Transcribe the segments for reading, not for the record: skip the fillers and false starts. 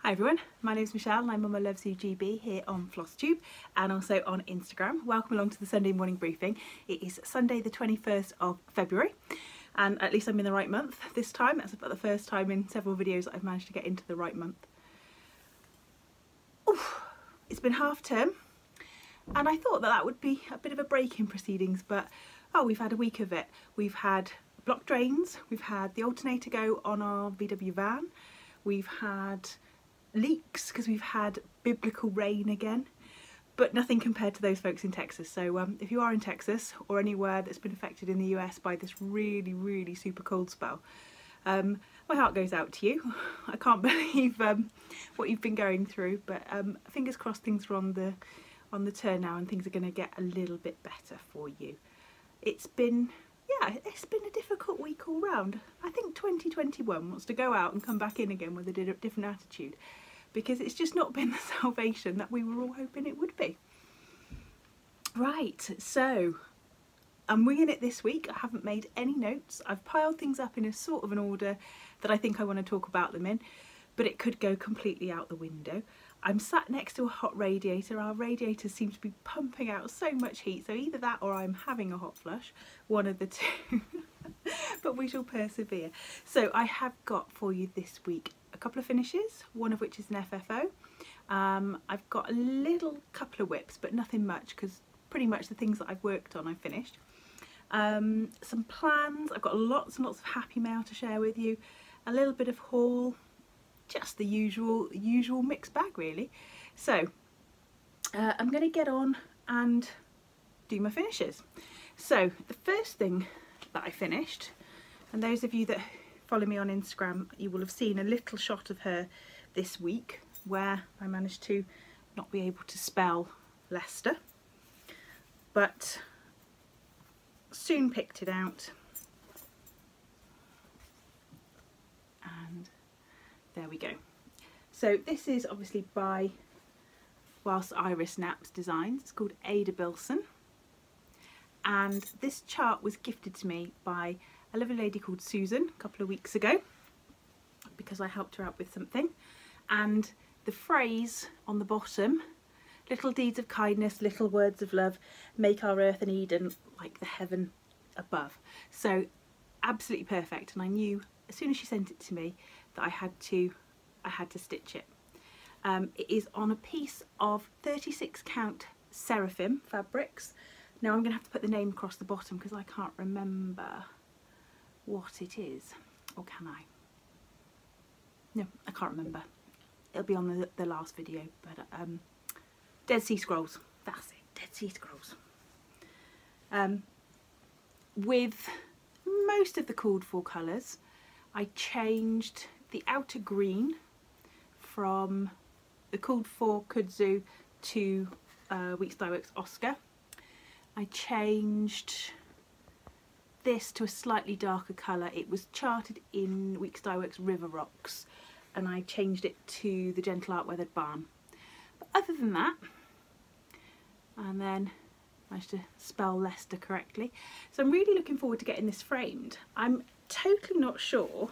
Hi everyone, my name's Michelle and I'm Mama Loves You GB here on FlossTube and also on Instagram. Welcome along to the Sunday morning briefing. It is Sunday the 21st of February and at least I'm in the right month this time. That's about the first time in several videos that I've managed to get into the right month. Oof, it's been half term and I thought that would be a bit of a break in proceedings, but we've had a week of it. We've had block drains, we've had the alternator go on our VW van, we've had leaks because we've had biblical rain again, but nothing compared to those folks in Texas. So if you are in Texas or anywhere that's been affected in the US by this really super cold spell, my heart goes out to you. I can't believe what you've been going through, but fingers crossed things are on the turn now and things are going to get a little bit better for you. It's been a difficult week all round. I think 2021 wants to go out and come back in again with a different attitude, because it's just not been the salvation that we were all hoping it would be. Right, so I'm winging it this week. I haven't made any notes. I've piled things up in a sort of an order that I think I want to talk about them in, but it could go completely out the window. I'm sat next to a hot radiator. Our radiator seems to be pumping out so much heat, so either that or I'm having a hot flush, one of the two. But we shall persevere. So I have got for you this week a couple of finishes, one of which is an FFO. I've got a couple of whips, but nothing much because pretty much the things that I've worked on I've finished. Some plans. I've got lots and lots of happy mail to share with you, a little bit of haul, just the usual mixed bag really. So I'm going to get on and do my finishes. So the first thing that I finished, and those of you that follow me on Instagram, you will have seen a little shot of her this week where I managed to not be able to spell Leicester, but soon picked it out, and there we go. So this is obviously by Welsh Naps Designs. It's called Ada Bilson, and this chart was gifted to me by a lovely lady called Susan a couple of weeks ago because I helped her out with something, and the phrase on the bottom, little deeds of kindness, little words of love, make our earth an Eden like the heaven above. So absolutely perfect, and I knew as soon as she sent it to me that I had to stitch it. It is on a piece of 36 count seraphim fabrics. Now I'm going to have to put the name across the bottom because I can't remember what it is, or can I? No, I can't remember. It'll be on the last video, but Dead Sea Scrolls, that's it, Dead Sea Scrolls. With most of the called for colours, I changed the outer green from the called for kudzu to Weeks Dye Works Oscar. I changed this to a slightly darker colour. It was charted in Weeks Dye Works River Rocks, and I changed it to the Gentle Art Weathered Barn. But other than that, and then managed to spell Leicester correctly. So I'm really looking forward to getting this framed. I'm totally not sure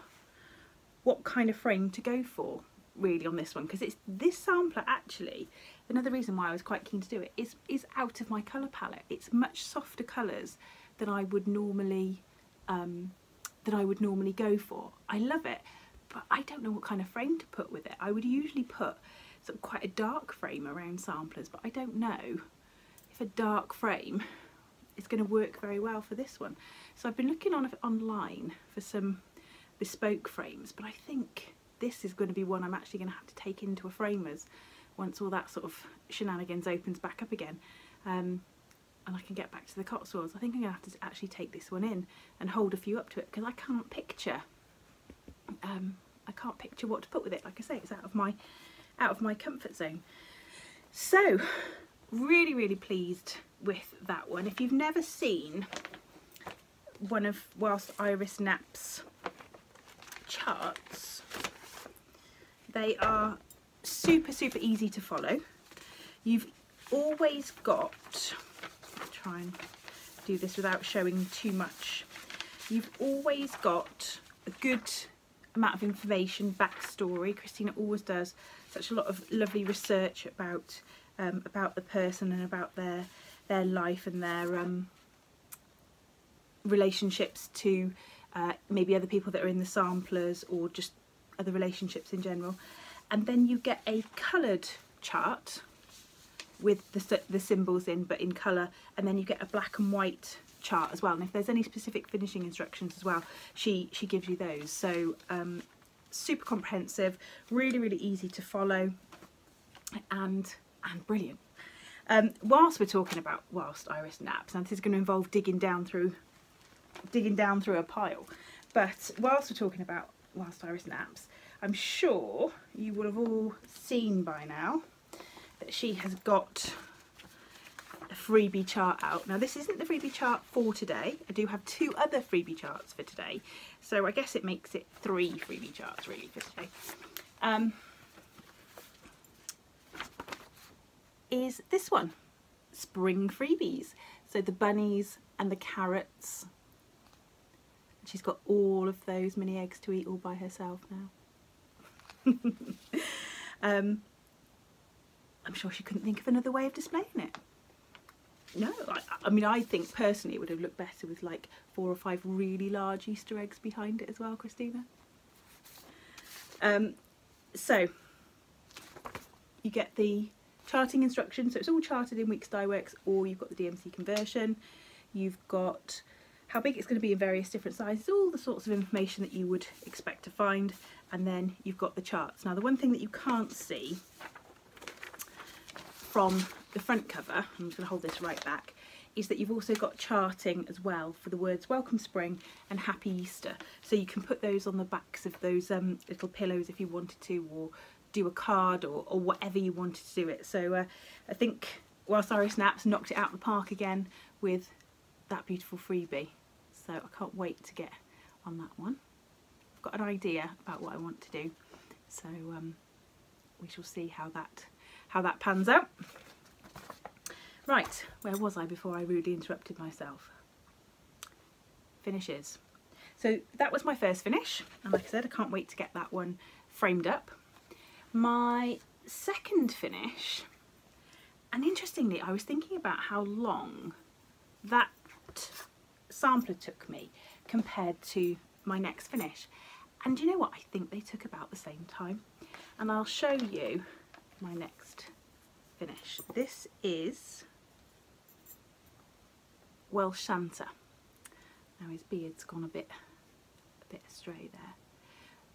what kind of frame to go for really on this one, because it's this sampler actually, another reason why I was quite keen to do it is out of my colour palette. It's much softer colours than I would normally go for. I love it, but I don't know what kind of frame to put with it. I would usually put sort of quite a dark frame around samplers, but I don't know if a dark frame is going to work very well for this one. So I've been looking online for some bespoke frames, but I think this is going to be one I'm actually going to have to take into a framer's once all that sort of shenanigans opens back up again, and I can get back to the Cotswolds. I think I'm going to have to actually take this one in and hold a few up to it, because I can't picture what to put with it. Like I say, it's out of my comfort zone. So really pleased with that one. If you've never seen one of Welsh Naps charts, they are super easy to follow. You've always got, I'll try and do this without showing too much, you've always got a good amount of information, backstory. Christina always does such a lot of lovely research about the person and about their life and their relationships to maybe other people that are in the samplers, or just other relationships in general. And then you get a coloured chart with the symbols in, but in colour, and then you get a black and white chart as well. And if there's any specific finishing instructions as well, she gives you those. So super comprehensive, really easy to follow, and brilliant. Whilst we're talking about whilst iris naps, and this is going to involve digging down through a pile, but whilst we're talking about whilst iris naps, I'm sure you will have all seen by now that she has got a freebie chart out. Now this isn't the freebie chart for today. I do have 2 other freebie charts for today, so I guess it makes it 3 freebie charts really for today. Is this one, Spring Freebies. So the bunnies and the carrots. She's got all of those mini eggs to eat all by herself now. I'm sure she couldn't think of another way of displaying it. No, I mean, I think personally it would have looked better with like 4 or 5 really large Easter eggs behind it as well, Christina. So you get the charting instructions, so it's all charted in Weeks Die Works, or you've got the DMC conversion. You've got how big it's going to be in various different sizes, all the sorts of information that you would expect to find, and then you've got the charts. Now the one thing that you can't see from the front cover, I'm just going to hold this right back, is that you've also got charting as well for the words Welcome Spring and Happy Easter. So you can put those on the backs of those little pillows if you wanted to, or do a card, or whatever you wanted to do it. So I think whilst Iris Naps knocked it out of the park again with that beautiful freebie. So I can't wait to get on that one. I've got an idea about what I want to do, so we shall see how that pans out. Right, where was I before I rudely interrupted myself? Finishes. So that was my first finish, and like I said, I can't wait to get that one framed up. My second finish, and interestingly I was thinking about how long that sampler took me compared to my next finish, and you know what, I think they took about the same time, and I'll show you my next finish. This is Welsh Santa. Now his beard's gone a bit astray there.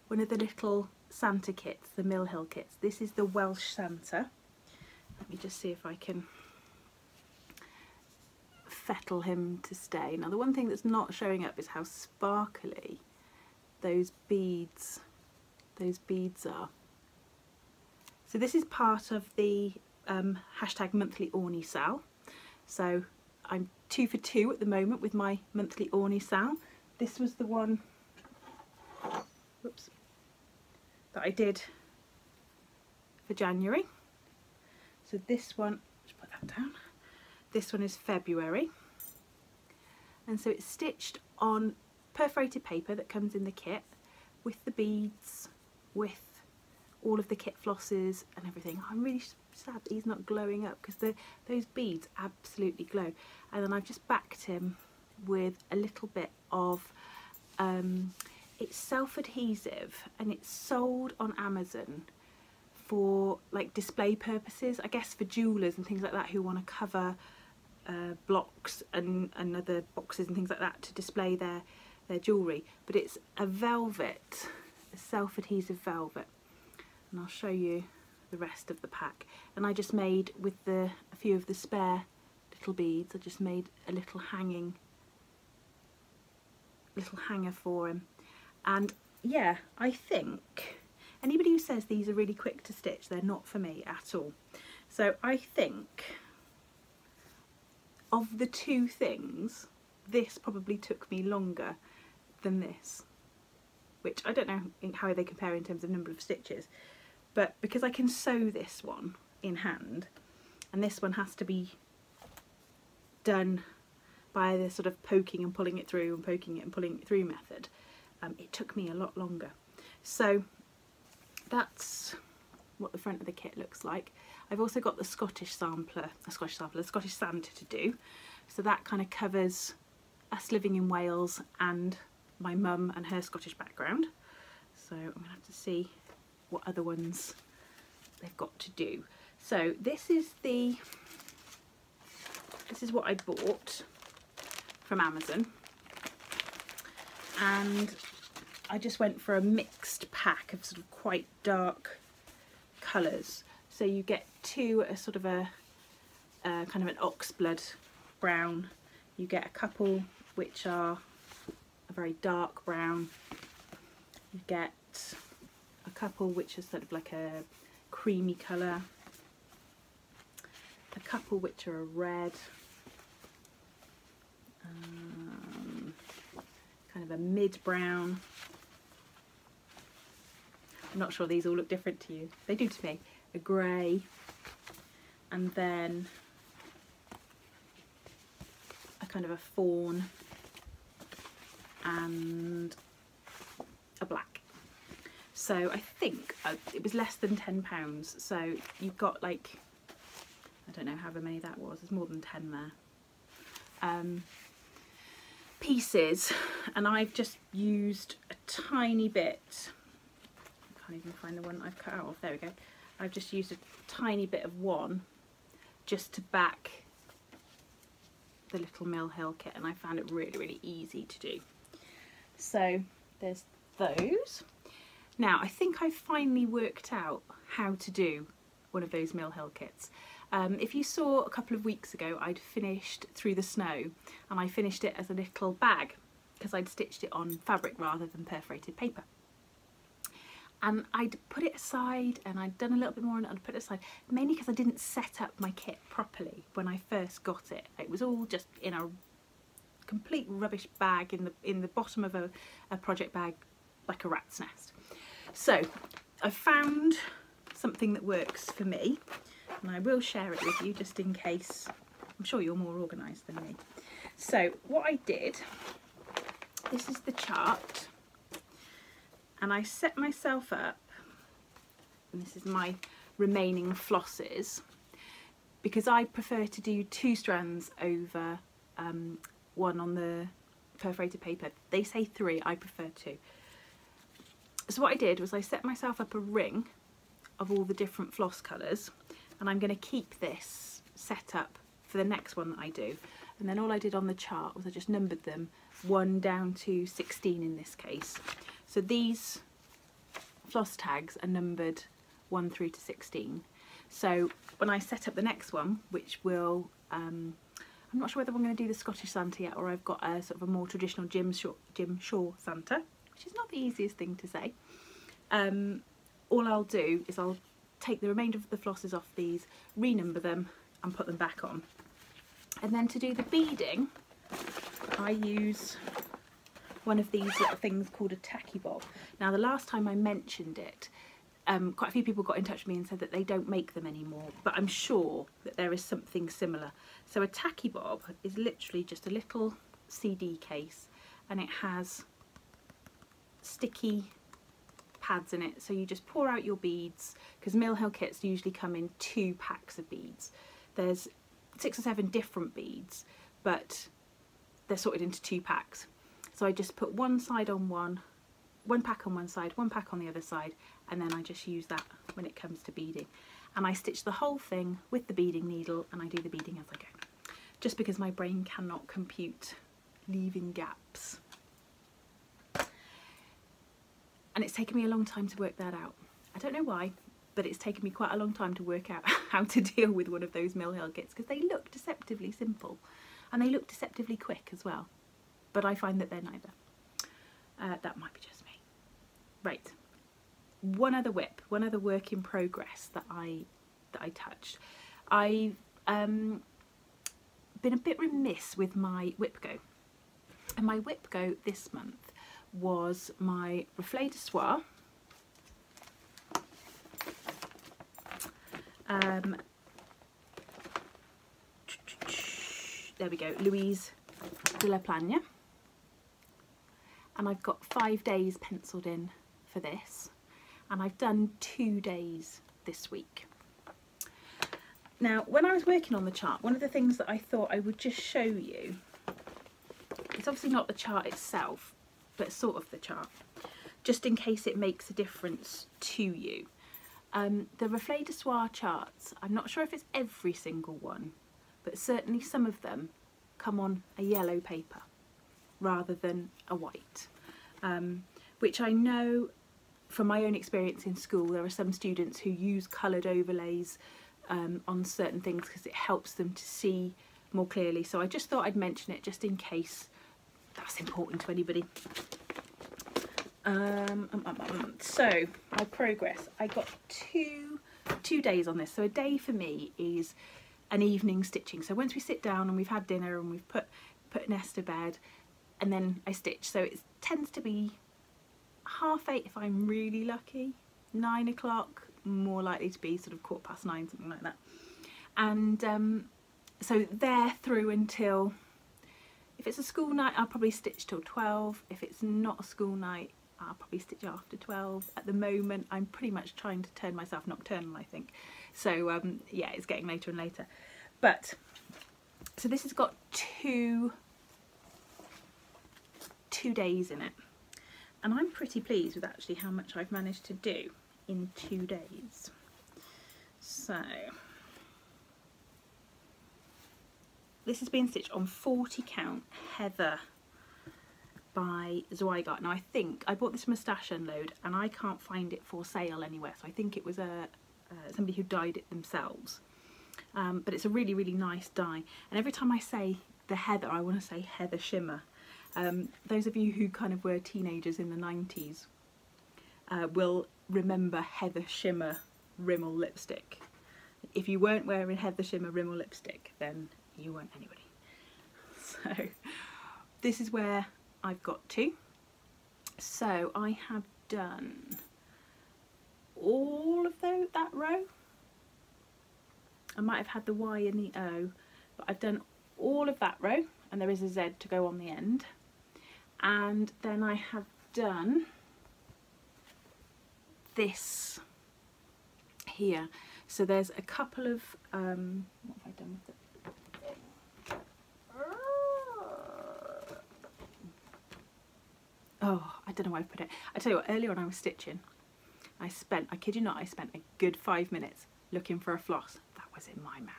One of the little Santa kits, the Mill Hill kits. This is the Welsh Santa. Let me just see if I can fettle him to stay. Now the one thing that's not showing up is how sparkly those beads are. So this is part of the hashtag monthly Orny sale. So I'm 2 for 2 at the moment with my monthly Orny sale. This was the one, whoops, that I did for January. So this one, just put that down. This one is February, and so it's stitched on perforated paper that comes in the kit with the beads, with all of the kit flosses and everything. I'm really sad that he's not glowing up, because those beads absolutely glow. And then I've just backed him with a little bit of it's self-adhesive, and it's sold on Amazon for like display purposes, I guess for jewellers and things like that who want to cover blocks and other boxes and things like that to display their jewellery. But it's a velvet, a self-adhesive velvet, and I'll show you the rest of the pack. And I just made, with a few of the spare little beads, I just made a little hanger for him. And yeah, I think anybody who says these are really quick to stitch, they're not for me at all. So I think of the 2 things, this probably took me longer than this, which I don't know how they compare in terms of number of stitches, but because I can sew this one in hand, and this one has to be done by the sort of poking and pulling it through and poking it and pulling it through method, it took me a lot longer. So that's what the front of the kit looks like. I've also got the Scottish Santa to do. So that kind of covers us living in Wales and my mum and her Scottish background. So I'm gonna have to see what other ones they've got to do. So this is what I bought from Amazon, and I just went for a mixed pack of sort of quite dark colours. So you get two, a sort of a kind of an oxblood brown. You get a couple which are a very dark brown. You get a couple which is sort of like a creamy colour. A couple which are a red. Kind of a mid-brown. I'm not sure these all look different to you. They do to me. A grey, and then a kind of a fawn, and a black. So I think it was less than £10. So you've got like, I don't know however many that was. There's more than 10 there. Pieces, and I've just used a tiny bit. I can't even find the one I've cut out. There we go. I've just used a tiny bit of one just to back the little Mill Hill kit, and I found it really easy to do. So there's those. Now I think I've finally worked out how to do one of those Mill Hill kits. If you saw a couple of weeks ago, I'd finished Through the Snow, and I finished it as a little bag because I'd stitched it on fabric rather than perforated paper. And I'd put it aside, and I'd done a little bit more, and I'd put it aside, mainly because I didn't set up my kit properly when I first got it. It was all just in a complete rubbish bag in the bottom of a project bag, like a rat's nest. So I found something that works for me, and I will share it with you just in case. I'm sure you're more organised than me. So what I did, this is the chart, and I set myself up, and this is my remaining flosses, because I prefer to do 2 strands over one on the perforated paper. They say 3, I prefer 2. So what I did was I set myself up a ring of all the different floss colours, and I'm going to keep this set up for the next one that I do. And then all I did on the chart was I just numbered them 1 down to 16 in this case. So these floss tags are numbered 1 through to 16. So when I set up the next one, which will, I'm not sure whether I'm going to do the Scottish Santa yet, or I've got a sort of a more traditional Grimshaw Santa, which is not the easiest thing to say. All I'll do is I'll take the remainder of the flosses off these, renumber them and put them back on. And then to do the beading, I use one of these little things called a tacky bob. Now the last time I mentioned it, quite a few people got in touch with me and said that they don't make them anymore, but I'm sure that there is something similar. So a tacky bob is literally just a little CD case, and it has sticky pads in it, so you just pour out your beads, because Mill Hill kits usually come in 2 packs of beads. There's 6 or 7 different beads, but they're sorted into 2 packs. So I just put one side on one pack on one side, one pack on the other side, and then I just use that when it comes to beading. And I stitch the whole thing with the beading needle, and I do the beading as I go, just because my brain cannot compute leaving gaps. And it's taken me a long time to work that out. I don't know why, but it's taken me quite a long time to work out how to deal with one of those Mill Hill kits, because they look deceptively simple and they look deceptively quick as well. But I find that they're neither. That might be just me. Right. One other work in progress that I touched. I've been a bit remiss with my whip go. And my whip go this month was my reflet de soie, there we go, Louise de la Plagne, and I've got 5 days penciled in for this, and I've done 2 days this week. Now, when I was working on the chart, one of the things that I thought I would just show you, it's obviously not the chart itself, but sort of the chart, just in case it makes a difference to you. The Reflet de Soie charts, I'm not sure if it's every single one, but certainly some of them come on a yellow paper rather than a white, which I know from my own experience in school, there are some students who use coloured overlays on certain things because it helps them to see more clearly. So I just thought I'd mention it just in case that's important to anybody. So my progress, I got two days on this. So a day for me is an evening stitching. So once we sit down and we've had dinner and we've put Nest to bed, and then I stitch. So it tends to be 8:30 if I'm really lucky, 9 o'clock, more likely to be sort of 9:15, something like that. And so they're through until, if it's a school night, I'll probably stitch till 12. If it's not a school night, I'll probably stitch after 12. At the moment, I'm pretty much trying to turn myself nocturnal, I think. So yeah, it's getting later and later. But, so this has got two days in it. And I'm pretty pleased with actually how much I've managed to do in 2 days. So, this has been stitched on 40 count Heather by Zweigart. Now I think I bought this from a stash unload and I can't find it for sale anywhere, so I think it was somebody who dyed it themselves. But it's a really, really nice dye, and every time I say the Heather, I want to say Heather Shimmer. Those of you who kind of were teenagers in the 90s will remember Heather Shimmer Rimmel lipstick. If you weren't wearing Heather Shimmer Rimmel lipstick, then you weren't anybody. So this is where I've got to. So I have done all of that row. I might have had the Y and the O, but I've done all of that row, and there is a Z to go on the end. And then I have done this here. So there's a couple of what have I done with it? Oh, I don't know where I put it. I tell you what, earlier when I was stitching, I kid you not, I spent a good 5 minutes looking for a floss that was in my mouth.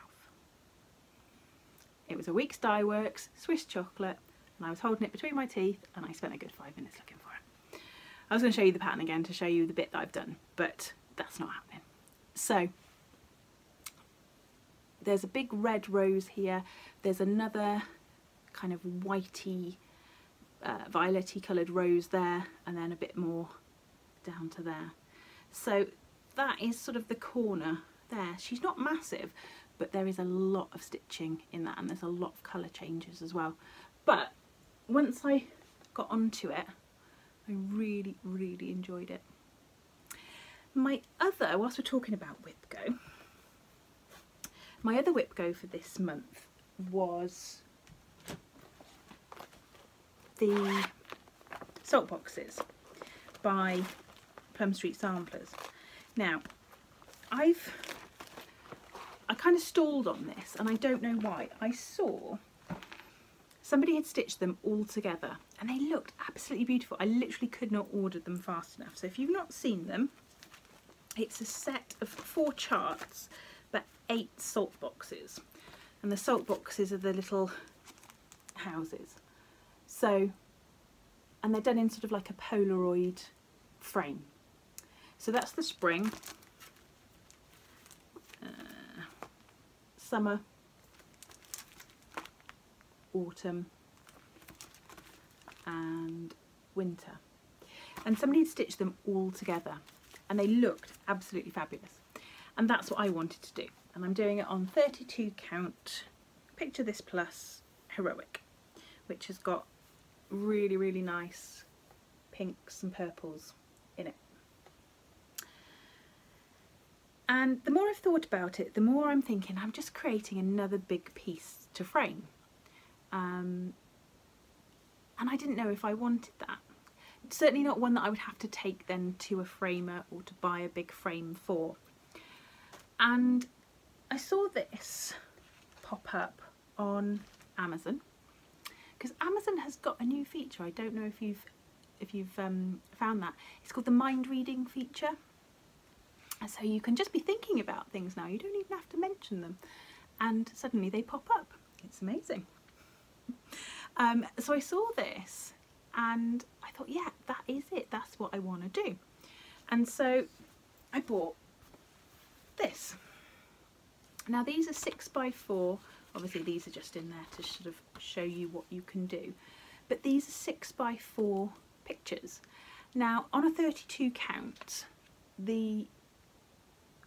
It was a Week's Dye Works Swiss chocolate, and I was holding it between my teeth, and I spent a good 5 minutes looking for it. I was going to show you the pattern again to show you the bit that I've done, but that's not happening. So there's a big red rose here. There's another kind of whitey, violet-y coloured rose there, and then a bit more down to there. So that is sort of the corner there. She's not massive, but there is a lot of stitching in that, and there's a lot of colour changes as well. But once I got onto it, I really, really enjoyed it. My other, whilst we're talking about whip go, my other whip go for this month was the salt boxes by Plum Street Samplers. Now, I kind of stalled on this, and I don't know why. I saw somebody had stitched them all together and they looked absolutely beautiful. I literally could not order them fast enough. So if you've not seen them, it's a set of 4 charts but 8 salt boxes, and the salt boxes are the little houses. So, and they're done in sort of like a Polaroid frame. So that's the spring, summer, autumn and winter. And somebody had stitched them all together and they looked absolutely fabulous. And that's what I wanted to do. And I'm doing it on 32 count Picture This Plus Heroic, which has got really, really nice pinks and purples in it. And the more I've thought about it, the more I'm thinking I'm just creating another big piece to frame. And I didn't know if I wanted that. certainly not one that I would have to take then to a framer or to buy a big frame for. And I saw this pop up on Amazon, because Amazon has got a new feature. I don't know if you've found that. It's called the mind reading feature. So you can just be thinking about things now. You don't even have to mention them, and suddenly they pop up. It's amazing. So I saw this and I thought, yeah, that is it. That's what I want to do. And so I bought this. Now these are 6x4. Obviously these are just in there to sort of show you what you can do. But these are 6x4 pictures. Now on a 32 count, the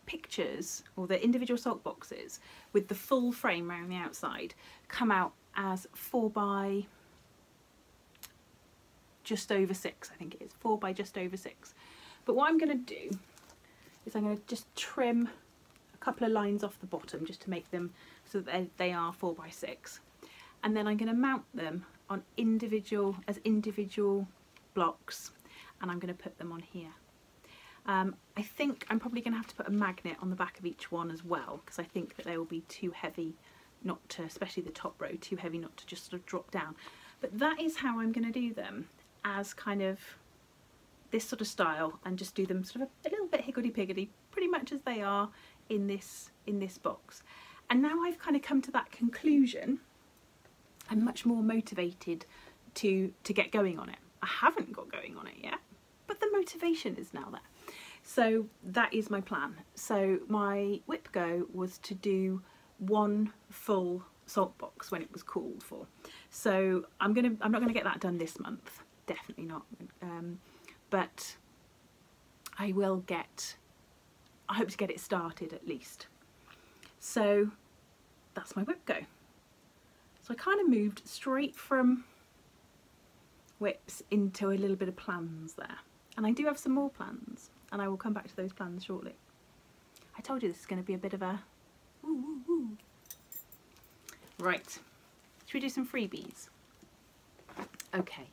pictures, or the individual salt boxes with the full frame around the outside, come out as 4 by just over 6, I think it is, 4 by just over 6. But what I'm going to do is I'm going to just trim a couple of lines off the bottom just to make them so that they are 4 by 6, and then I'm going to mount them on individual blocks, and I'm going to put them on here. I think I'm probably going to have to put a magnet on the back of each one as well, because I think that they will be too heavy not to, especially the top row, too heavy not to just sort of drop down. But that is how I'm going to do them, as kind of this sort of style, and just do them sort of a little bit higgledy-piggledy, pretty much as they are in this box. And now I've kind of come to that conclusion, I'm much more motivated to get going on it. I haven't got going on it yet, but the motivation is now there. So that is my plan. So my whip go was to do one full salt box when it was called for. So I'm not gonna get that done this month, definitely not. But I hope to get it started at least. So that's my whip go. So I kind of moved straight from whips into a little bit of plans there. And I do have some more plans, and I will come back to those plans shortly. I told you this is going to be a bit of a woo. Right, should we do some freebies? Okay,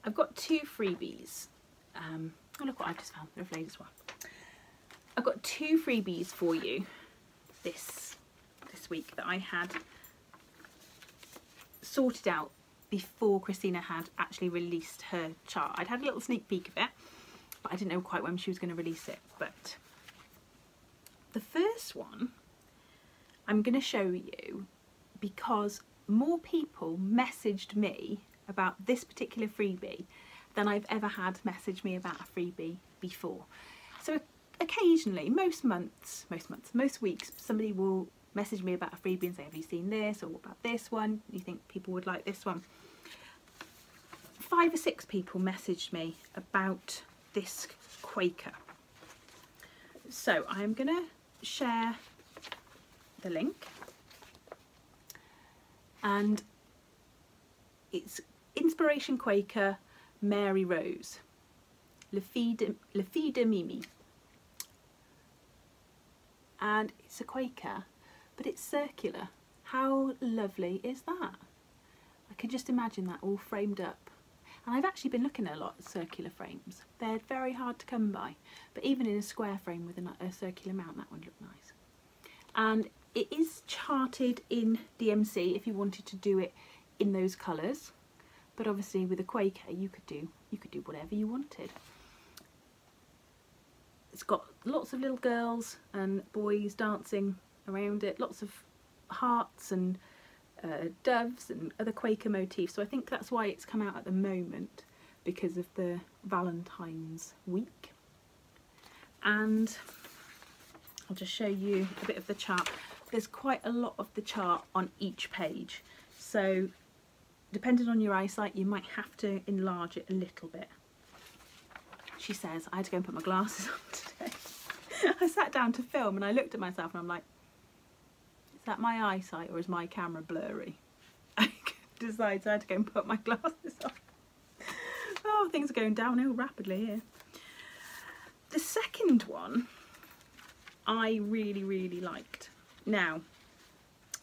I've got 2 freebies. Oh, look what I've just found, they're ladies one. I've got 2 freebies for you this week that I had sorted out before Christina had actually released her chart. I'd had a little sneak peek of it, but I didn't know quite when she was going to release it. But the first one I'm going to show you because more people messaged me about this particular freebie than I've ever had message me about a freebie before. So occasionally, most weeks, somebody will message me about a freebie and say, have you seen this, or what about this one? You think people would like this one? 5 or 6 people messaged me about this Quaker. So I'm going to share the link, and it's Inspiration Quaker Mary Rose, Le Fille de Mimi, and it's a Quaker, but it's circular. How lovely is that? I could just imagine that all framed up. And I've actually been looking at a lot of circular frames. They're very hard to come by, but even in a square frame with a circular mount, that one looked nice. And it is charted in DMC if you wanted to do it in those colours, but obviously with a Quaker you could do whatever you wanted. It's got lots of little girls and boys dancing around it, lots of hearts and doves and other Quaker motifs. So I think that's why it's come out at the moment, because of the Valentine's week. And I'll just show you a bit of the chart. There's quite a lot of the chart on each page, so depending on your eyesight you might have to enlarge it a little bit. She says, I had to go and put my glasses on today. I sat down to film and I looked at myself and I'm like, is that my eyesight or is my camera blurry? I decided I had to go and put my glasses on. Oh, things are going downhill rapidly here. The second one I really liked. Now,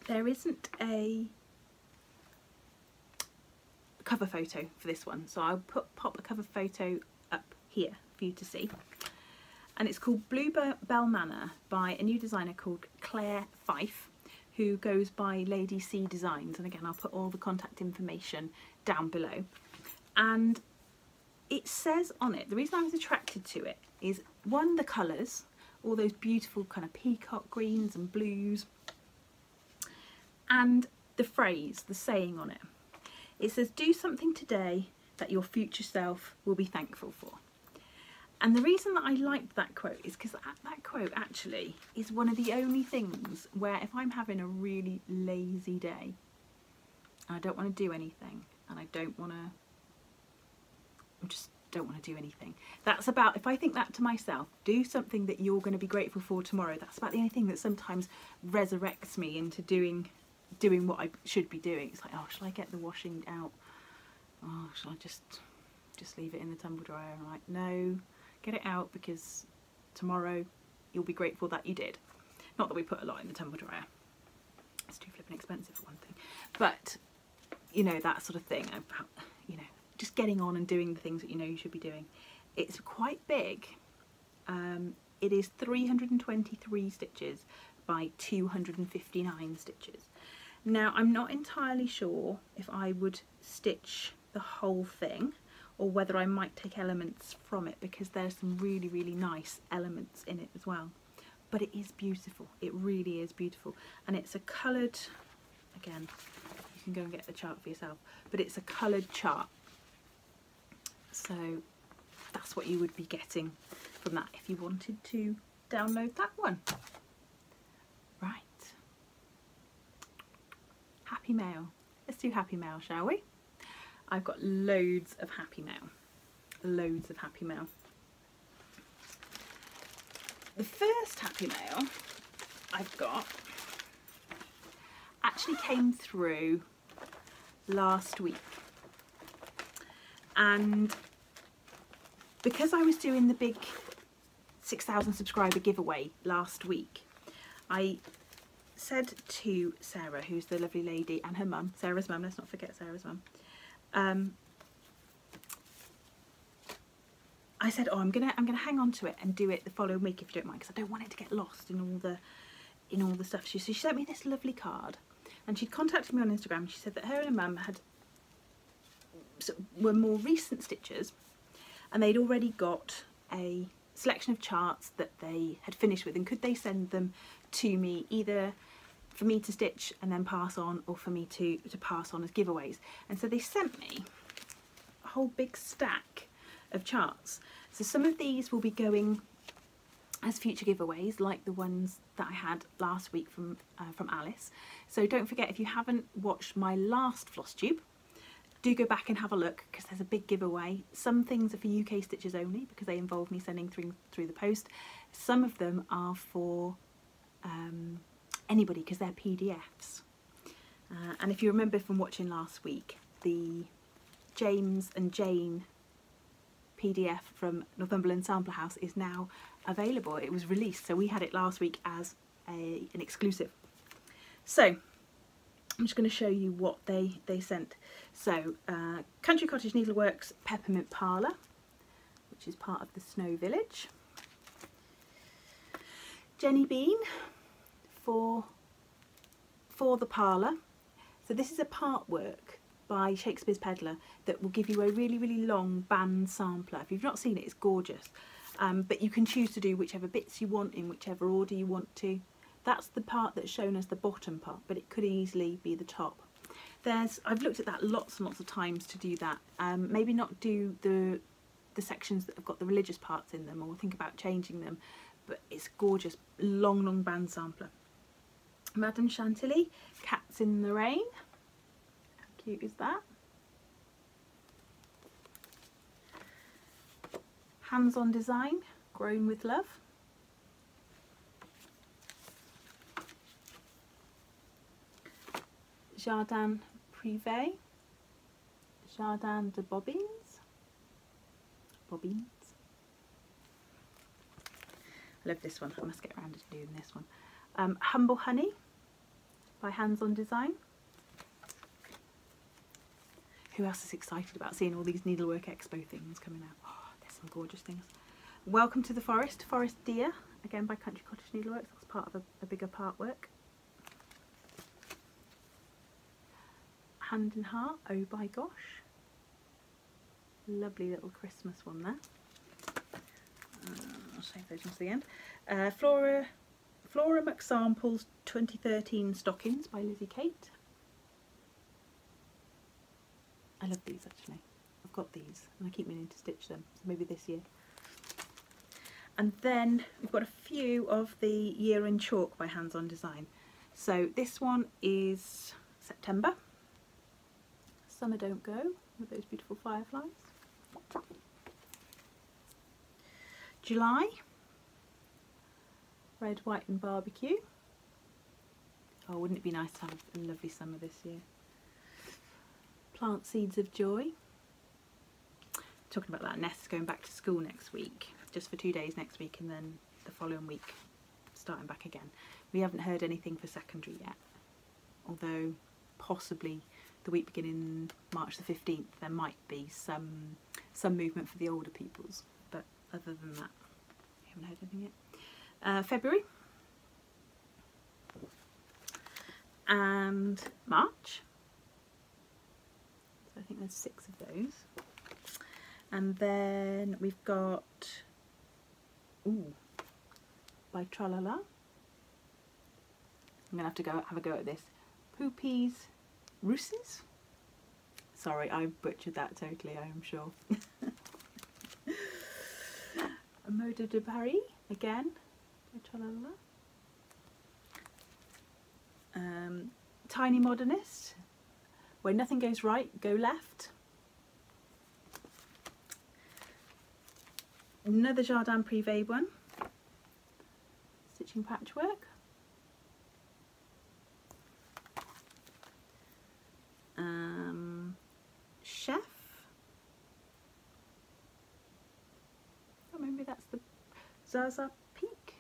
there isn't a cover photo for this one, so I'll pop a cover photo up here for you to see. And it's called Bluebell Manor by a new designer called Fyfe, who goes by Lady C Designs, and again I'll put all the contact information down below. And it says on it, the reason I was attracted to it is, one, the colours, all those beautiful kind of peacock greens and blues, and the phrase, the saying on it. It says, do something today that your future self will be thankful for. And the reason that I liked that quote is because that quote actually is one of the only things where, if I'm having a really lazy day and I don't want to do anything, and I just don't want to do anything, that's about, if I think that to myself, do something that you're going to be grateful for tomorrow, that's about the only thing that sometimes resurrects me into doing what I should be doing. It's like, oh, shall I get the washing out? Oh, shall I just leave it in the tumble dryer? And I'm like, no, get it out, because tomorrow you'll be grateful that you did. Not that we put a lot in the tumble dryer, it's too flipping expensive for one thing, but you know, that sort of thing about, you know, just getting on and doing the things that you know you should be doing. It's quite big. It is 323 stitches by 259 stitches. Now, I'm not entirely sure if I would stitch the whole thing or whether I might take elements from it, because there's some really, really nice elements in it as well. But it is beautiful. It really is beautiful. And it's a coloured, again, you can go and get the chart for yourself, but it's a coloured chart. So that's what you would be getting from that if you wanted to download that one. Right. Happy mail. Let's do happy mail, shall we? I've got loads of happy mail. Loads of happy mail. The first happy mail I've got actually came through last week. And because I was doing the big 6,000 subscriber giveaway last week, I said to Sarah, who's the lovely lady, and her mum, Sarah's mum, let's not forget Sarah's mum, I said, oh, I'm gonna hang on to it and do it the following week if you don't mind, because I don't want it to get lost in all the stuff. So she sent me this lovely card, and she'd contacted me on Instagram. She said that her and her mum were more recent stitchers, and they'd already got a selection of charts that they had finished with, and could they send them to me, either for me to stitch and then pass on, or for me to pass on as giveaways. And so they sent me a whole big stack of charts. So some of these will be going as future giveaways, like the ones that I had last week from Alice. So don't forget, if you haven't watched my last FlossTube, do go back and have a look, because there's a big giveaway. Some things are for UK stitchers only, because they involve me sending through the post. Some of them are for anybody, because they're PDFs. And if you remember from watching last week, the James and Jane PDF from Northumberland Sampler House is now available. It was released, so we had it last week as an exclusive. So I'm just going to show you what they sent. So Country Cottage Needleworks Peppermint Parlour, which is part of the Snow Village. Jenny Bean for the parlour. So this is a part work by Shakespeare's Peddler that will give you a really, really long band sampler. If you've not seen it, it's gorgeous. But you can choose to do whichever bits you want in whichever order you want to. That's the part that's shown as the bottom part, but it could easily be the top. I've looked at that lots and lots of times to do that. Maybe not do the sections that have got the religious parts in them, or think about changing them, but it's gorgeous, long band sampler. Madame Chantilly, Cats in the Rain. How cute is that? Hands-on Design, Grown with Love. Jardin Privé, Jardin de Bobbins. I love this one. I must get around to doing this one. Humble Honey by Hands On Design. Who else is excited about seeing all these Needlework Expo things coming out? Oh, there's some gorgeous things. Welcome to the Forest, Forest Deer, again by Country Cottage Needleworks. That's part of a bigger part work. Hand in Heart, oh by gosh. Lovely little Christmas one there. I'll save those ones to the end. Flora McSample's 2013 Stockings by Lizzie Kate. I love these actually. I've got these and I keep meaning to stitch them, so maybe this year. And then we've got a few of the Year in Chalk by Hands On Design. So this one is September. Summer Don't Go with those beautiful fireflies. July, Red, White and Barbecue. Oh, wouldn't it be nice to have a lovely summer this year? Plant Seeds of Joy. Talking about that, Nest's going back to school next week, just for 2 days next week, and then the following week starting back again. We haven't heard anything for secondary yet, although possibly the week beginning March the 15th there might be some movement for the older pupils, but other than that we haven't heard anything yet. February and March, so I think there's 6 of those. And then we've got, ooh, by Tralala. I'm gonna have to have a go at this. Poopies Rousses. Sorry, I butchered that totally, I am sure. Moda de Paris, again, by Tralala. Tiny Modernist, Where Nothing Goes Right, Go Left. Another Jardin Privé one, Stitching Patchwork. Chef. Oh, maybe that's the Zaza Peak.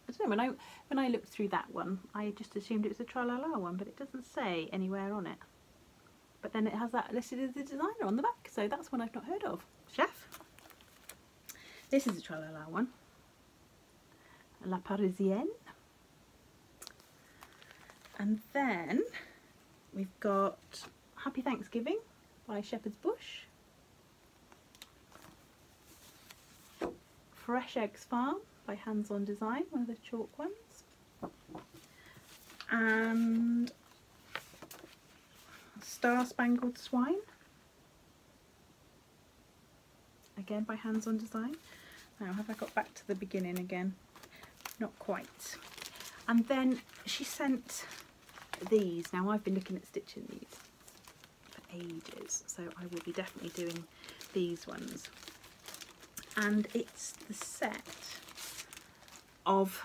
I don't know, when I looked through that one I just assumed it was a Tralala one, but it doesn't say anywhere on it. But then it has that listed as the designer on the back, so that's one I've not heard of. Chef. This is a Tralala one, La Parisienne. And then we've got Happy Thanksgiving by Shepherd's Bush. Fresh Eggs Farm by Hands On Design, one of the chalk ones. And Star Spangled Swine, again by Hands On Design. Now, have I got back to the beginning again? Not quite. And then she sent these. Now, I've been looking at stitching these for ages, so I will be definitely doing these ones. And it's the set of,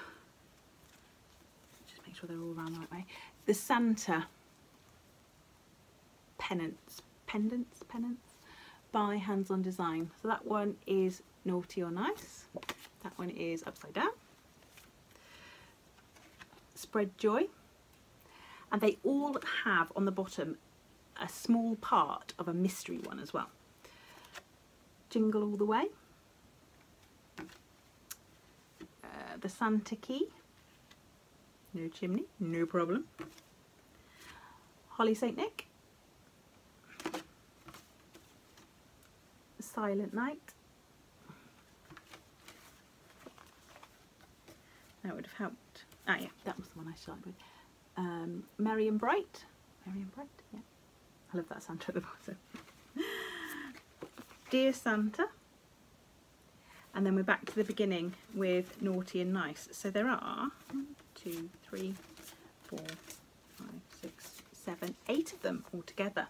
just make sure they're all around the right way, the Santa pendants by Hands On Design. So that one is Naughty or Nice, that one is Upside Down, Spread Joy, and they all have on the bottom a small part of a mystery one as well. Jingle All the Way, the Santa Key, no chimney, no problem, Holly St Nick, Silent Night. That would have helped. Ah yeah, that was the one I started with. Merry and Bright. Merry and Bright, yeah. I love that Santa at the bottom. Dear Santa. And then we're back to the beginning with Naughty and Nice. So there are 1, 2, 3, 4, 5, 6, 7, 8 of them all together.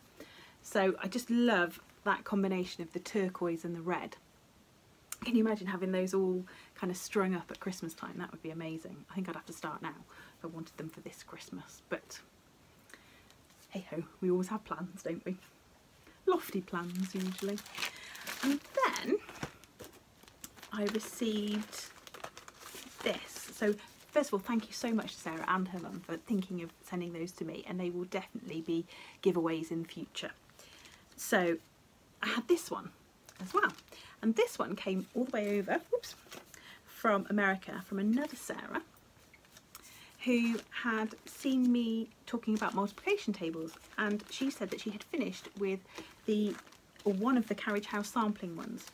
So I just love that combination of the turquoise and the red. Can you imagine having those all kind of strung up at Christmas time? That would be amazing. I think I'd have to start now if I wanted them for this Christmas, but hey ho, we always have plans, don't we? Lofty plans usually. And then I received this. So first of all, thank you so much to Sarah and her mum for thinking of sending those to me, and they will definitely be giveaways in future. So I had this one as well, and this one came all the way over, whoops, from America, from another Sarah, who had seen me talking about multiplication tables, and she said that she had finished with one of the Carriage House sampling ones,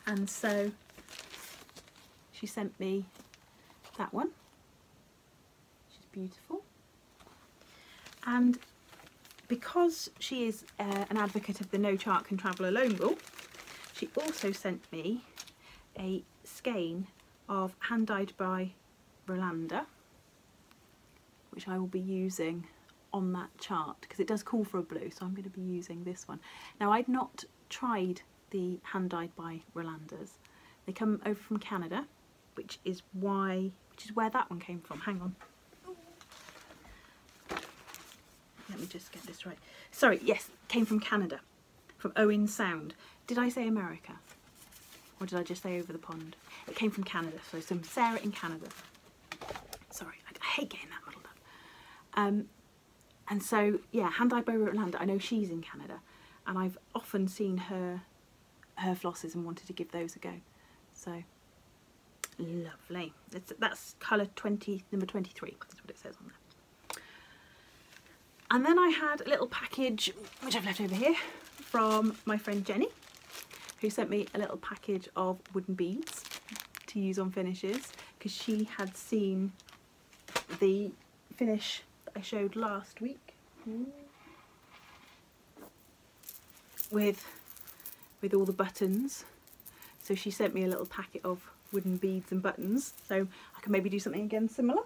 and so she sent me that one, which is beautiful. And because she is an advocate of the No Chart Can Travel Alone rule, she also sent me a skein of hand dyed by Rolanda, which I will be using on that chart because it does call for a blue, so I'm going to be using this one. Now, I'd not tried the hand dyed by Rolandas. They come over from Canada, which is where that one came from. Hang on. Let me just get this right. Sorry, yes, came from Canada, from Owen Sound. Did I say America? Or did I just say over the pond? It came from Canada, so some Sarah in Canada. Sorry, I hate getting that muddled up. And so, yeah, hand dyed by Rolanda, I know she's in Canada, and I've often seen her flosses and wanted to give those a go. So, lovely. That's colour number 23, that's what it says on there. And then I had a little package, which I've left over here, from my friend Jenny, who sent me a little package of wooden beads to use on finishes, because she had seen the finish that I showed last week with all the buttons. So she sent me a little packet of wooden beads and buttons, so I can maybe do something again similar.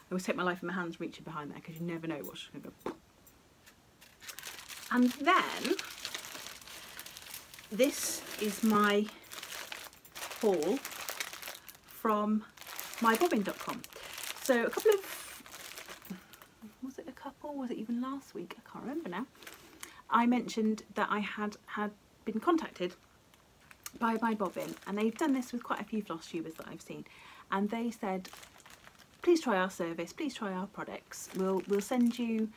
I always take my life in my hands reaching behind there because you never know what's going to go. And then this is my haul from mybobbin.com. So a couple of, was it even last week? I can't remember now. I mentioned that I had been contacted by My Bobbin, and they've done this with quite a few Flosstubers that I've seen, and they said, please try our service, please try our products. We'll send you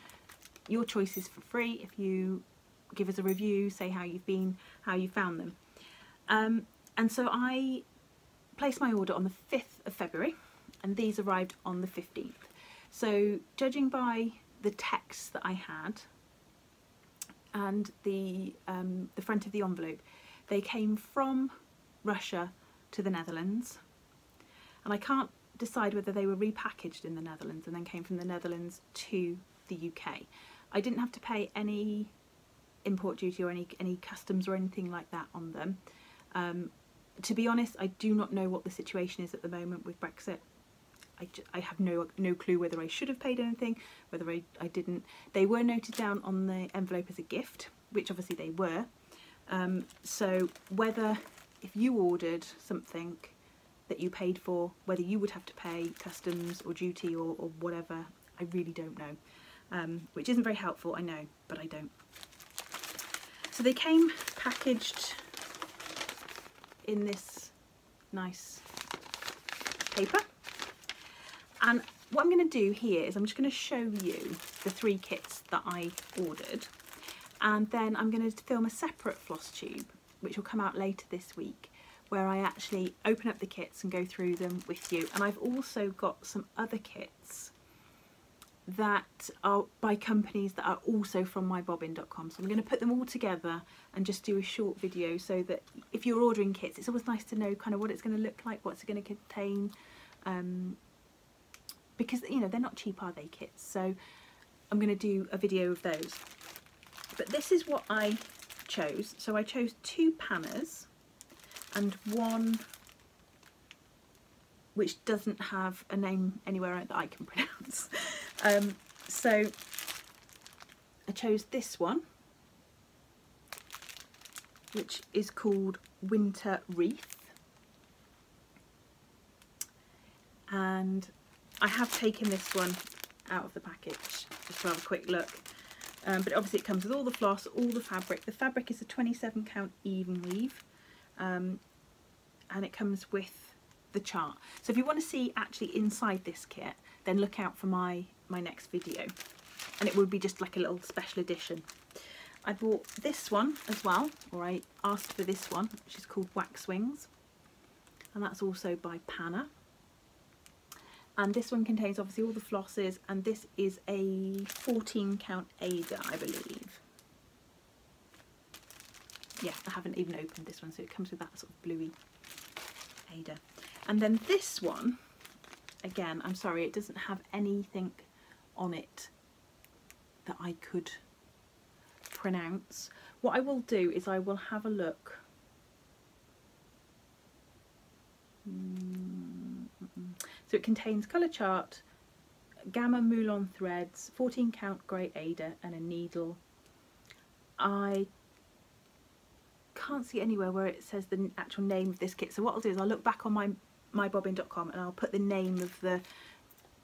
your choices for free if you give us a review, say how you've been, how you found them. And so I placed my order on the 5th of February, and these arrived on the 15th. So judging by the text that I had and the front of the envelope, they came from Russia to the Netherlands, and I can't decide whether they were repackaged in the Netherlands and then came from the Netherlands to the UK. I didn't have to pay any import duty or any customs or anything like that on them. To be honest, I do not know what the situation is at the moment with Brexit. I have no clue whether I should have paid anything, whether I didn't. They were noted down on the envelope as a gift, which obviously they were. So whether, if you ordered something that you paid for, whether you would have to pay customs or duty or whatever, I really don't know. Which isn't very helpful, I know, but I don't. So they came packaged in this nice paper. And what I'm going to do here is I'm just going to show you the 3 kits that I ordered, and then I'm going to film a separate floss tube which will come out later this week, where I actually open up the kits and go through them with you. And I've also got some other kits that are by companies that are also from mybobbin.com, so I'm going to put them all together and just do a short video, so that if you're ordering kits, it's always nice to know kind of what it's going to look like, what's it going to contain, because, you know, they're not cheap, are they, kits? So I'm going to do a video of those. But this is what I chose. So I chose 2 panners and 1 which doesn't have a name anywhere that I can pronounce. So I chose this one, which is called Winter Wreath, and I have taken this one out of the package just to have a quick look, but obviously it comes with all the floss, all the fabric. The fabric is a 27 count even weave, and it comes with the chart. So if you want to see actually inside this kit, then look out for my next video. and it would be just like a little special edition. I bought this one as well, or I asked for this one, which is called Wax Wings, and that's also by Panna. And this one contains obviously all the flosses, and this is a 14 count Ada, I believe. Yeah, I haven't even opened this one, so it comes with that sort of bluey Ada. And then this one, again, I'm sorry, it doesn't have anything on it that I could pronounce. What I will do is I will have a look. So it contains colour chart, Gamma Moulin threads, 14 count grey Ada and a needle. I can't see anywhere where it says the actual name of this kit, so what I'll do is I'll look back on mybobbin.com and I'll put the name of the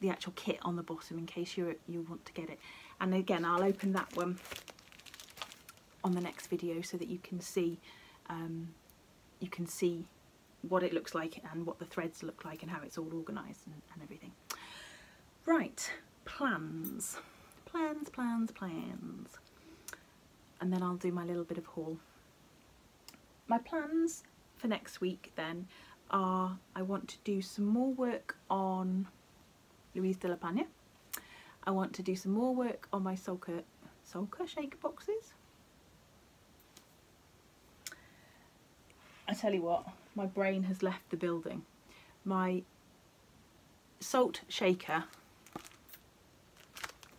actual kit on the bottom in case you want to get it. And again, I'll open that one on the next video so that you can see what it looks like and what the threads look like and how it's all organised and everything. Right, plans. And then I'll do my little bit of haul. My plans for next week then are I want to do some more work on Louise de la Pagne. I want to do some more work on my sulker shaker boxes. I tell you what, my brain has left the building. My salt shaker,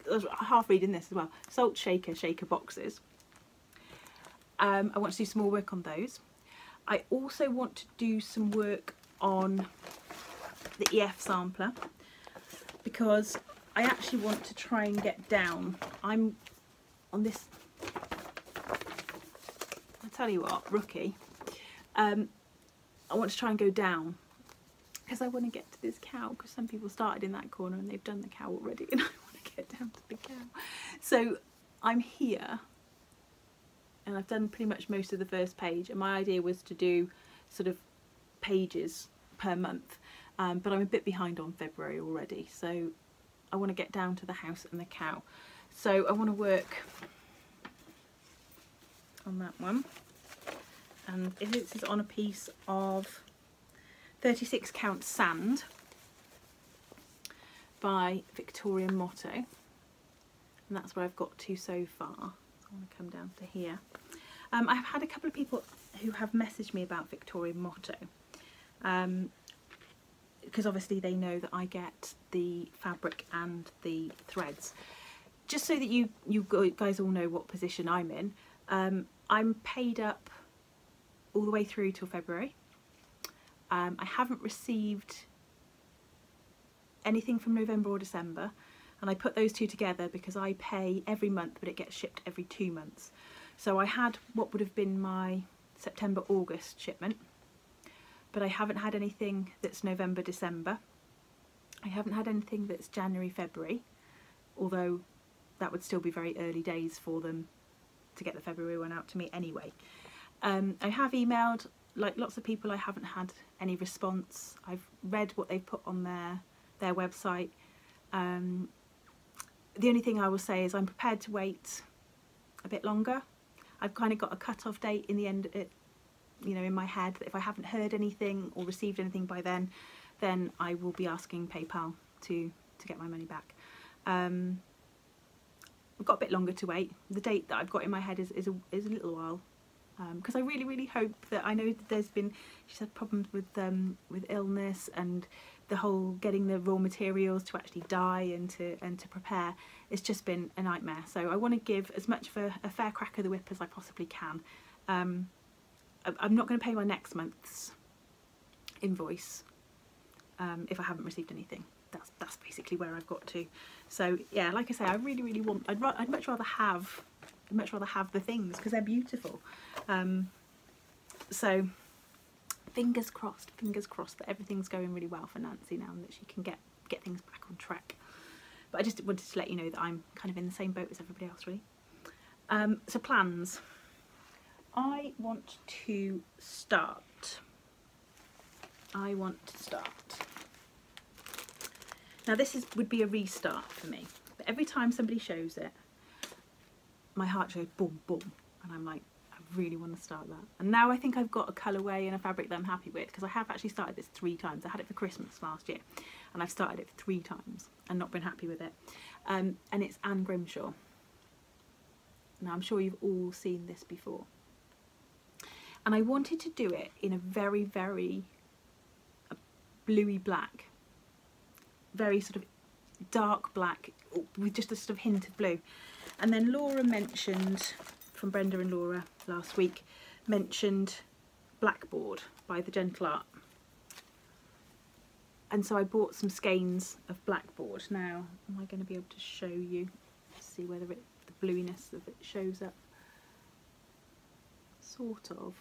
I was half reading this as well, salt shaker boxes. I want to do some more work on those. I also want to do some work on the EF sampler because I actually want to try and get down. I'm on this, I tell you what, rookie. I want to try and go down because I want to get to this cow, because some people started in that corner and they've done the cow already and I want to get down to the cow. So I'm here and I've done pretty much most of the first page, and my idea was to do sort of pages per month, but I'm a bit behind on February already, so I want to get down to the house and the cow. So I want to work on that one. And this is on a piece of 36 count sand by Victoria Motto, and that's where I've got to so far. So I want to come down to here. I've had a couple of people who have messaged me about Victoria Motto, because obviously they know that I get the fabric and the threads. Just so that you guys all know what position I'm in, I'm paid up all the way through till February. I haven't received anything from November or December, and I put those two together because I pay every month but it gets shipped every 2 months. So I had what would have been my September-August shipment, but I haven't had anything that's November-December. I haven't had anything that's January-February, although that would still be very early days for them to get the February one out to me anyway. I have emailed, like lots of people, I haven't had any response. I've read what they've put on their website. The only thing I will say is I'm prepared to wait a bit longer. I've kind of got a cut-off date in the end, you know, in my head, that if I haven't heard anything or received anything by then I will be asking PayPal to get my money back. I've got a bit longer to wait. The date that I've got in my head is a little while, because I really hope that, I know that there's been, she's had problems with illness and the whole getting the raw materials to actually dye and to prepare. It's just been a nightmare. So I want to give as much of a fair crack of the whip as I possibly can. I'm not going to pay my next month's invoice if I haven't received anything. That's basically where I've got to. So yeah, like I say, I really want, I'd much rather have the things because they're beautiful. So fingers crossed that everything's going really well for Nancy now and that she can get things back on track. But I just wanted to let you know that I'm kind of in the same boat as everybody else, really. So plans. I want to start. Now this would be a restart for me, but every time somebody shows it, my heart goes boom, boom, and I'm like, I really want to start that. And now I think I've got a colourway and a fabric that I'm happy with, because I have actually started this 3 times. I had it for Christmas last year, and I've started it 3 times and not been happy with it. And it's Grimshaw. Now I'm sure you've all seen this before. And I wanted to do it in a very, very bluey black, very sort of dark black with just a sort of hint of blue. And then Laura mentioned, from Brenda and Laura last week, mentioned Blackboard by The Gentle Art. And so I bought some skeins of Blackboard. Now, am I going to be able to show you, see whether the bluiness of it shows up? Sort of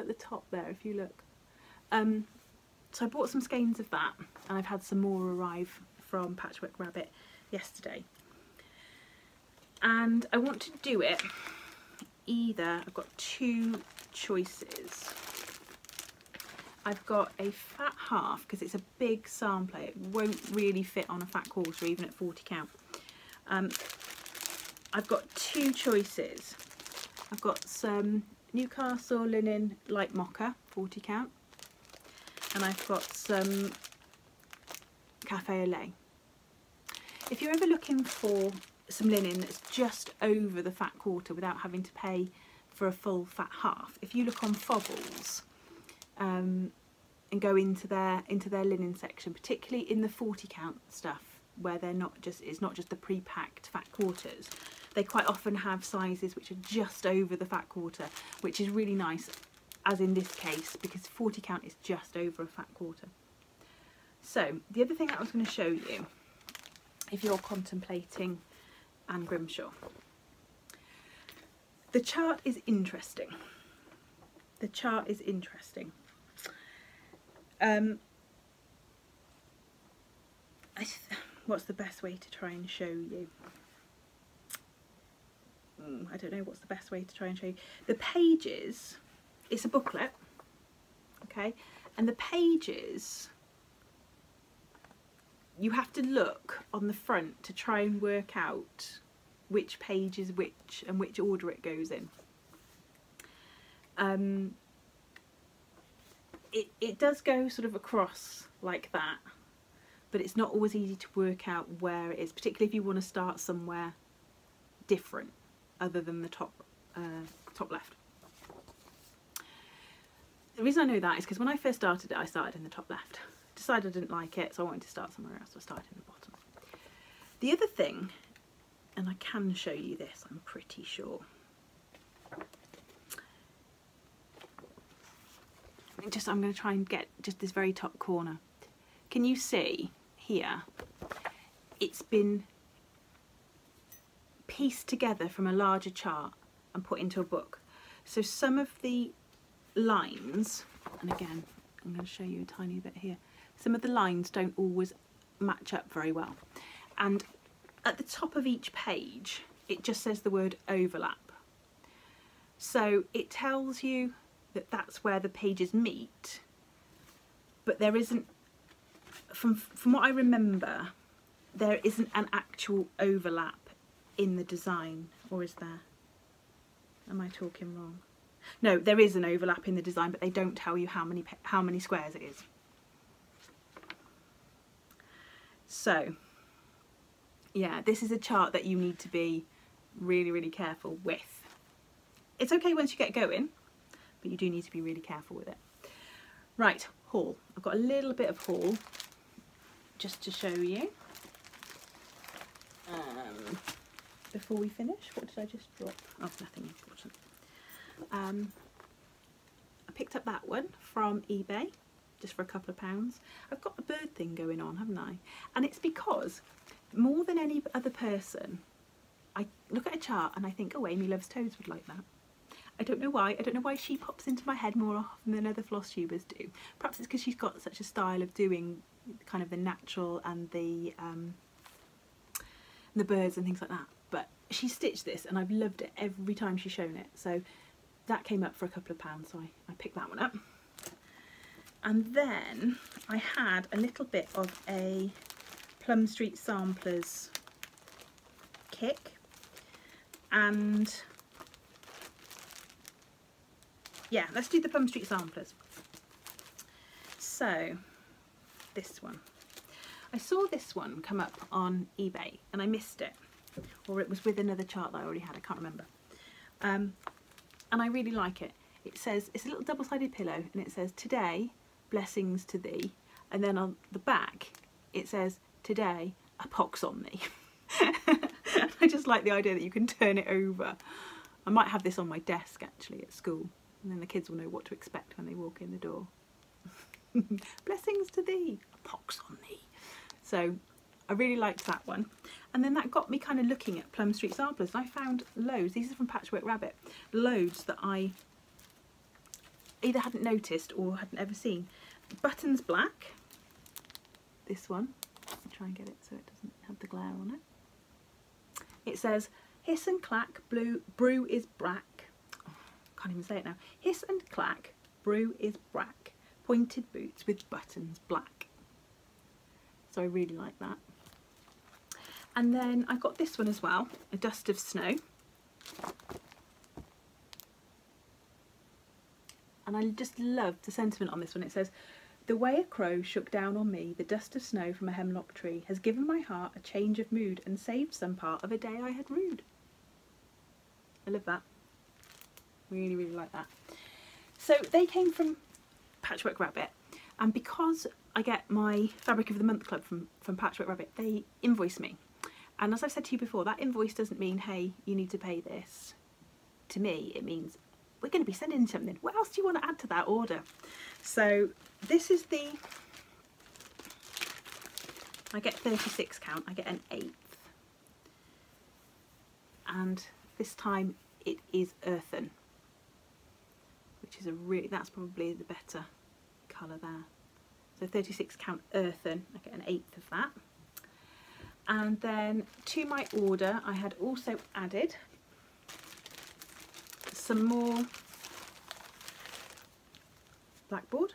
at the top there, if you look. So I bought some skeins of that, and I've had some more arrive from Patchwork Rabbit yesterday. And I want to do it either, I've got 2 choices. I've got a fat half, because it's a big sampler, it won't really fit on a fat quarter even at 40 count. I've got 2 choices. I've got some Newcastle linen light mocha, 40 count, and I've got some Cafe au lait. If you're ever looking for some linen that's just over the fat quarter without having to pay for a full fat half, if you look on Fobbles and go into their linen section, particularly in the 40 count stuff where it's not just the pre-packed fat quarters, they quite often have sizes which are just over the fat quarter, which is really nice, as in this case, because 40 count is just over a fat quarter. So the other thing that I was going to show you, if you're contemplating Grimshaw, the chart is interesting. The chart is interesting. What's the best way to try and show you? I don't know what's the best way to try and show you. The pages, it's a booklet, okay, and the pages, you have to look on the front to try and work out which page is which and which order it goes in. It does go sort of across like that, but it's not always easy to work out where it is, particularly if you want to start somewhere different other than the top left. The reason I know that is because when I first started it, I started in the top left. Decided I didn't like it, so I wanted to start somewhere else, so I started in the bottom. The other thing, and I can show you this, I'm pretty sure. I'm going to try and get just this very top corner. Can you see here? It's been pieced together from a larger chart and put into a book. So some of the lines, and again, I'm going to show you a tiny bit here. Some of the lines don't always match up very well. And at the top of each page, it just says the word overlap. So it tells you that that's where the pages meet, but there isn't, from what I remember, there isn't an actual overlap in the design, or is there? Am I talking wrong? No, there is an overlap in the design, but they don't tell you how many squares it is. So yeah, this is a chart that you need to be really, really careful with. It's okay once you get going, but you do need to be really careful with it. Right, haul. I've got a little bit of haul just to show you. Before we finish, what did I just drop? Oh, nothing important. I picked up that one from eBay just for a couple of pounds. I've got the bird thing going on, haven't I? And it's because more than any other person, I look at a chart and I think, oh, Amy Loves Toads would like that. I don't know why. I don't know why she pops into my head more often than other Flosstubers do. Perhaps it's because she's got such a style of doing kind of the natural and the birds and things like that. But she stitched this and I've loved it every time she's shown it. So that came up for a couple of pounds, so I picked that one up. And then I had a little bit of a Plum Street Samplers kick, and yeah, let's do the Plum Street Samplers. So this one, I saw this one come up on eBay and I missed it, or it was with another chart that I already had, I can't remember. And I really like it. It says, it's a little double-sided pillow, and it says, today, blessings to thee. And then on the back, it says, today, a pox on thee. I just like the idea that you can turn it over. I might have this on my desk, actually, at school. And then the kids will know what to expect when they walk in the door. Blessings to thee, a pox on thee. So I really liked that one. And then that got me kind of looking at Plum Street Samplers. And I found loads, these are from Patchwork Rabbit, loads that I either hadn't noticed or hadn't ever seen. Buttons Black, this one, I'll try and get it so it doesn't have the glare on it. It says, hiss and clack, brew is brack. Oh, can't even say it now. Hiss and clack, brew is brack. Pointed boots with buttons black. So I really like that. And then I got this one as well, A Dust of Snow. And I just love the sentiment on this one. It says, the way a crow shook down on me, the dust of snow from a hemlock tree, has given my heart a change of mood and saved some part of a day I had rued. I love that. Really, really like that. So they came from Patchwork Rabbit, and because I get my Fabric of the Month Club from Patchwork Rabbit, they invoice me. And as I've said to you before, that invoice doesn't mean, hey, you need to pay this. To me, it means we're going to be sending something. What else do you want to add to that order? So this is the, I get 36 count, I get an 1/8. And this time it is earthen, which is a really, that's probably the better colour there. So 36 count earthen, I get an 1/8 of that. And then to my order, I had also added some more blackboard.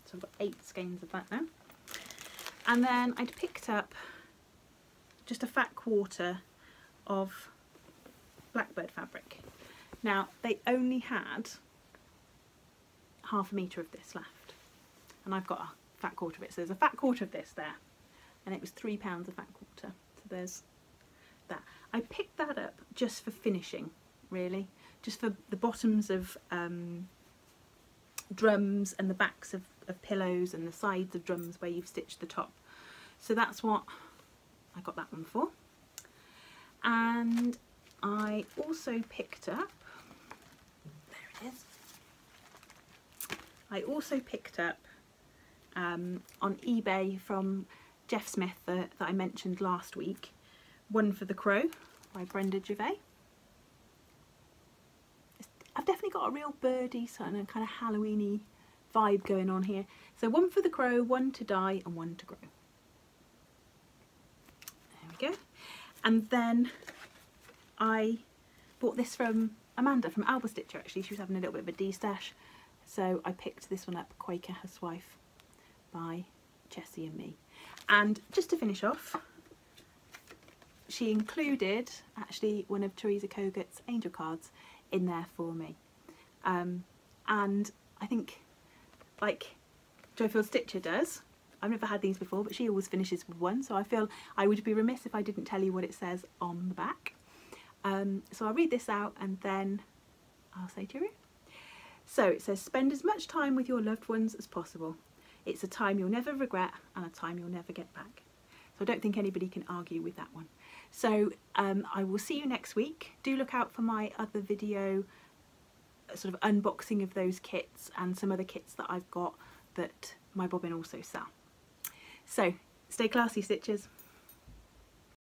So I've got 8 skeins of that now. And then I'd picked up just a fat quarter of blackbird fabric. Now they only had ½ metre of this left, and I've got a fat quarter of it, so there's a fat quarter of this there, and it was £3 a fat quarter, so there's that. I picked that up just for finishing, really, just for the bottoms of drums and the backs of pillows and the sides of drums where you've stitched the top. So that's what I got that one for. And I also picked up, there it is, I also picked up on eBay from Jeff Smith that I mentioned last week, One for the Crow by Brenda Gervais. I've definitely got a real birdie sort of kind of Halloweeny vibe going on here. So one for the crow, one to die and one to grow. There we go. And then I bought this from Amanda from Alba Stitcher, actually. She was having a little bit of a de-stash. So I picked this one up, Quaker Housewife by Jessie and me. And just to finish off, she included actually one of Teresa Kogat's angel cards in there for me. And I think, like Joyful Stitcher does, I've never had these before, but she always finishes with one, so I feel I would be remiss if I didn't tell you what it says on the back. So I'll read this out and then I'll say cheerio. So it says, spend as much time with your loved ones as possible. It's a time you'll never regret and a time you'll never get back. So I don't think anybody can argue with that one. So I will see you next week. Do look out for my other video, sort of unboxing of those kits and some other kits that I've got that my bobbin also sell. So stay classy, stitchers.